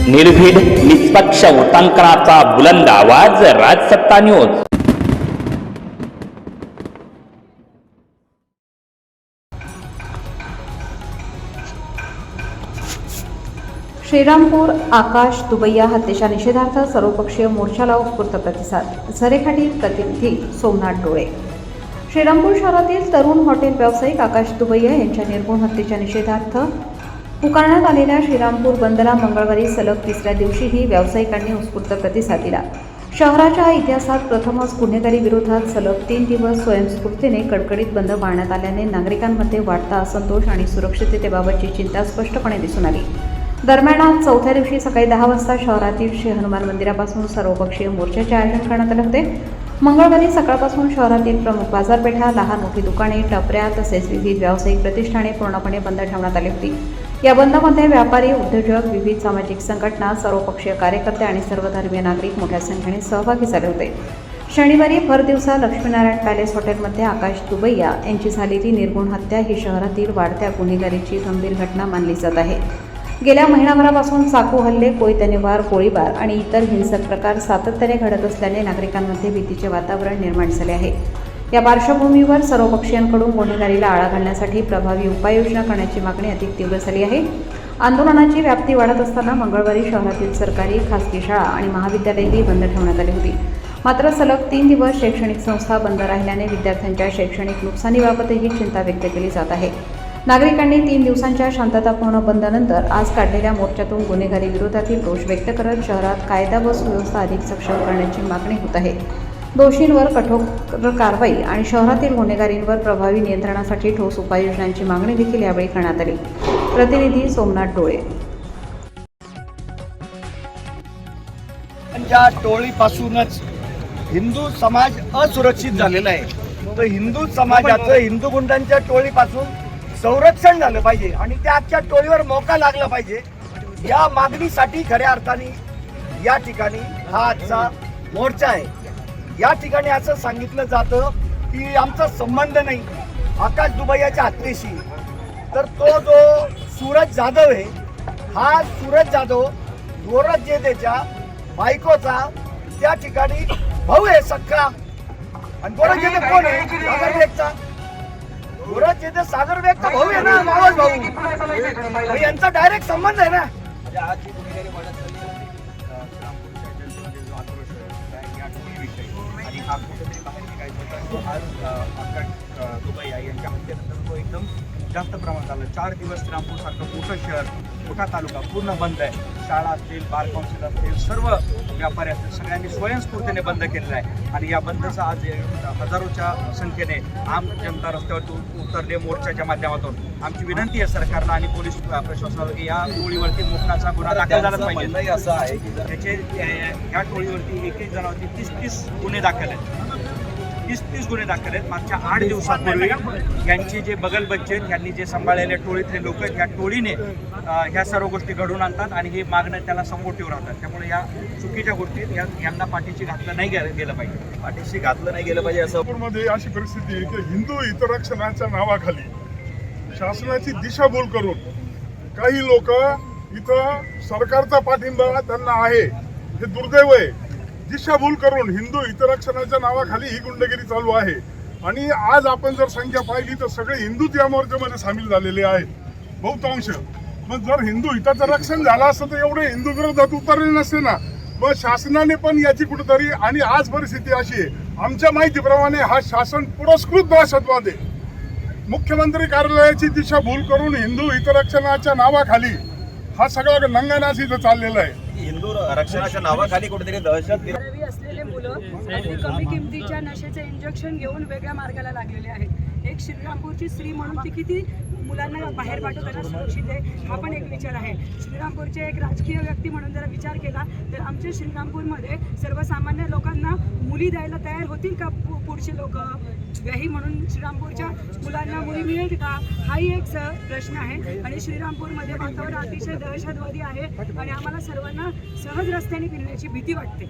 निर्भीड निष्पक्ष वृत्तांकनाचा बुलंद आवाज, राजसत्ता न्यूज। श्रीरामपूर आकाश दुबैया हत्येच्या निषेधार्थ सर्वपक्षीय मोर्चाला उत्स्फूर्त प्रतिसाद। झरेखाटी प्रतिनिधी सोमनाथ डोळे। श्रीरामपूर शहरातील तरुण हॉटेल व्यावसायिक आकाश दुबैया यांच्या निर्घृण हत्येच्या निषेधार्थ पुकारण्यात आलेल्या श्रीरामपूर बंदला मंगळवारी सलग तिसऱ्या दिवशीही व्यावसायिकांनी उत्स्फूर्त प्रतिसाद दिला। शहराच्या इतिहासात प्रथमच गुन्हेगारी विरोधात सलग 3 दिवस स्वयंस्फूर्तीने कडकडीत बंद पाळण्यात आल्याने नागरिकांमध्ये वाढता असंतोष आणि सुरक्षिततेबाबतची चिंता स्पष्टपणे दिसून आली। दरम्यान आज चौथ्या दिवशी सकाळी 10 वाजता शहरातील श्री हनुमान मंदिरापासून सर्वपक्षीय मोर्चाचे आयोजन करण्यात आले होते। मंगळवारी सकाळपासून शहरातील प्रमुख बाजारपेठा, लहान मोठी दुकाने, टपऱ्या तसेच विविध व्यावसायिक प्रतिष्ठाने पूर्णपणे बंद ठेवण्यात आली होती। या बंदमध्ये व्यापारी, उद्योजक, विविध सामाजिक संघटना, सर्वपक्षीय कार्यकर्ते आणि सर्वधर्मीय नागरिक मोठ्या संख्येने सहभागी झाले होते। शनिवारी भर दिवसा लक्ष्मीनारायण पॅलेस हॉटेलमध्ये आकाश दुबैया यांची झालेली निर्घृण हत्या ही शहरातील वाढत्या गुन्हेगारीची गंभीर घटना मानली जात आहे। गेल्या महिनाभरापासून चाकू हल्ले, कोयत्याने वार, गोळीबार आणि इतर हिंसक प्रकार सातत्याने घडत असल्याने नागरिकांमध्ये भीतीचे वातावरण निर्माण झाले आहे। या पार्श्वभूमीवर सर्वपक्षीयांकडून गुन्हेगारीला आळा घालण्यासाठी प्रभावी उपाययोजना करण्याची मागणी अधिक तीव्र झाली आहे। आंदोलनाची व्याप्ती वाढत असताना मंगळवारी शहरातील सरकारी, खासगी शाळा आणि महाविद्यालयेही बंद ठेवण्यात आली होती। मात्र सलग 3 दिवस शैक्षणिक संस्था बंद राहिल्याने विद्यार्थ्यांच्या शैक्षणिक नुकसानीबाबतही चिंता व्यक्त केली जात आहे। नागरिकांनी 3 दिवसांच्या शांततापूर्ण बंदनंतर आज काढलेल्या मोर्चातून गुन्हेगारी विरोधातील रोष व्यक्त करत शहरात कायदा व सुव्यवस्था अधिक सक्षम करण्याची मागणी होत आहे। दोषींवर कठोर कारवाई आणि शहरातील गुन्हेगारींवर प्रभावी नियंत्रणासाठी ठोस उपाययोजनांची मागणी देखील यावेळी करण्यात आली। प्रतिनिधी सोमनाथ डोळे। ज्या टोळीपासूनच हिंदू समाज असुरक्षित झालेला आहे, तर हिंदू समाजाचं हिंदू गुंडांच्या टोळीपासून संरक्षण झालं पाहिजे आणि त्या टोळीवर मोका लागला पाहिजे। या मागणीसाठी खऱ्या अर्थाने या ठिकाणी हा आजचा मोर्चा आहे। या ठिकाणी असं सांगितलं जातं की आमचा संबंध नाही आकाश दुबैयाच्या हत्येशी, तर तो जो सूरज जाधव आहे, हा सूरज जाधव गोरखजेदेच्या बायकोचा त्या ठिकाणी भाऊ आहे सक्का। आणि गोरखजेदे कोण आहे? सागर बेगचा गोरखजेदे सागर बेगचा भाऊ आहे ना, मावस भाऊ। यांचा डायरेक्ट संबंध आहे ना। दुबैया यांच्या हत्येनंतर तो एकदम जास्त प्रमाणात आलं। 4 दिवस श्रीरामपूर सारखं मोठं शहर, मोठा तालुका पूर्ण बंद आहे। शाळा असतील, बार काउन्सिल असतील, सर्व व्यापारी असतील, सगळ्यांनी स्वयंस्फूर्तीने बंद केलेलं आहे। आणि या बंदचा आज हजारोच्या संख्येने आम जनता रस्त्यावर उतरले मोर्चाच्या माध्यमातून। आमची विनंती आहे सरकारला आणि पोलीस प्रशासनाला की या टोळीवरती मोठा गुन्हा दाखल झाला पाहिजे। असं आहे की त्याचे या टोळीवरती एक जणांवरती 30 गुन्हे दाखल आहेत। 30 गुन्हे दाखल आहेत। मागच्या 8 दिवसांपूर्वी यांचे जे बगल बच्चे आहेत, यांनी जे सांभाळलेल्या टोळीतले लोक आहेत, या टोळीने ह्या सर्व गोष्टी घडवून आणतात आणि हे मागणं त्याला समोर ठेवून राहतात। त्यामुळे या चुकीच्या गोष्टीत यांना पाठीशी घातलं नाही गेलं पाहिजे, पाठीशी घातलं नाही गेलं पाहिजे। असं मध्ये अशी परिस्थिती आहे की हिंदू हितरक्षणाच्या नावाखाली शासनाची दिशाभूल करून काही लोक इथं सरकारचा पाठिंबा त्यांना आहे, हे दुर्दैव आहे। दिशाभूल करून हिंदू हितरक्षणाच्या नावाखाली ही गुंडगिरी चालू आहे। आणि आज आपण जर संख्या पाहिली तर सगळे हिंदूच या मोर्चामध्ये सामील झालेले आहेत, बहुतांश। मग जर हिंदू हिताचं रक्षण झालं असतं तर एवढे हिंदू विरोधात उतरले नसते ना। मग शासनाने पण याची कुठेतरी, आणि आज परिस्थिती अशी आहे, आमच्या माहितीप्रमाणे हा शासन पुरस्कृत दहशतवाद आहे। मुख्यमंत्री कार्यालयाची दिशाभूल करून हिंदू हितरक्षणाच्या नावाखाली हा सगळा नंगानाच इथं चाललेला आहे। हिंदू रक्षणाच्या नावाखाली कुठेतरी दहशत असलेले मुलं कमी किमतीच्या नशेचे इंजेक्शन घेऊन वेगळ्या मार्गाला लागलेले आहेत। एक श्रीरामपूरची स्त्री म्हणून ती किती मुलांना बाहेर पाठवताना सुरक्षित आहे, हा पण एक विचार आहे। श्रीरामपूरचे एक राजकीय व्यक्ती म्हणून जर विचार केला तर आमच्या श्रीरामपूरमध्ये सर्वसामान्य लोकांना मुली द्यायला तयार होतील का पुढचे लोक? व्याही म्हणून श्रीरामपूरच्या मुलांना मुली मिळेल का? हाही एक प्रश्न आहे। आणि श्रीरामपूरमध्ये वातावरण अतिशय दहशतवादी आहे आणि आम्हाला सर्वांना सहज रस्त्याने फिरण्याची भीती वाटते।